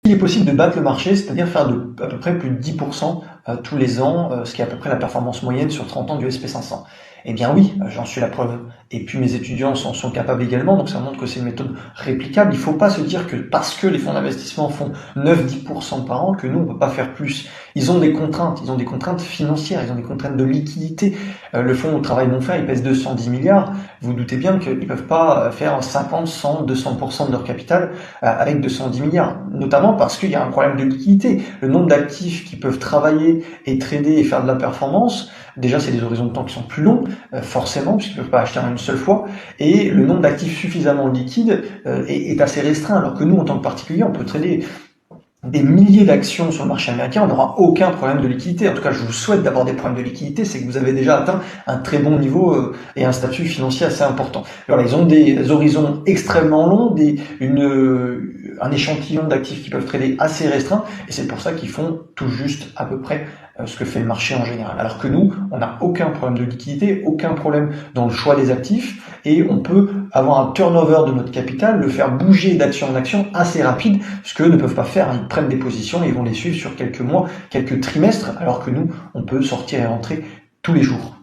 Il est possible de battre le marché, c'est-à-dire faire à peu près plus de 10% tous les ans, ce qui est à peu près la performance moyenne sur 30 ans du SP500. Eh bien oui, j'en suis la preuve. Et puis mes étudiants sont capables également, donc ça montre que c'est une méthode réplicable. Il ne faut pas se dire que parce que les fonds d'investissement font 9-10% par an, que nous, on ne peut pas faire plus. Ils ont des contraintes financières, ils ont des contraintes de liquidité. Le fonds au travail non fait, il pèse 210 milliards. Vous doutez bien qu'ils ne peuvent pas faire 50, 100, 200% de leur capital avec 210 milliards. Notamment parce qu'il y a un problème de liquidité. Le nombre d'actifs qui peuvent travailler et trader et faire de la performance, déjà c'est des horizons de temps qui sont plus longs, forcément, puisqu'ils ne peuvent pas acheter en une seule fois, et le nombre d'actifs suffisamment liquides est assez restreint, alors que nous, en tant que particulier, on peut trader des milliers d'actions sur le marché américain, on n'aura aucun problème de liquidité. En tout cas, je vous souhaite d'avoir des problèmes de liquidité, c'est que vous avez déjà atteint un très bon niveau et un statut financier assez important. Alors, ils ont des horizons extrêmement longs, un échantillon d'actifs qui peuvent trader assez restreint, et c'est pour ça qu'ils font tout juste à peu près ce que fait le marché en général. Alors que nous, on n'a aucun problème de liquidité, aucun problème dans le choix des actifs, et on peut avoir un turnover de notre capital, le faire bouger d'action en action assez rapide, ce qu'eux ne peuvent pas faire. Ils prennent des positions et ils vont les suivre sur quelques mois, quelques trimestres, alors que nous, on peut sortir et rentrer tous les jours.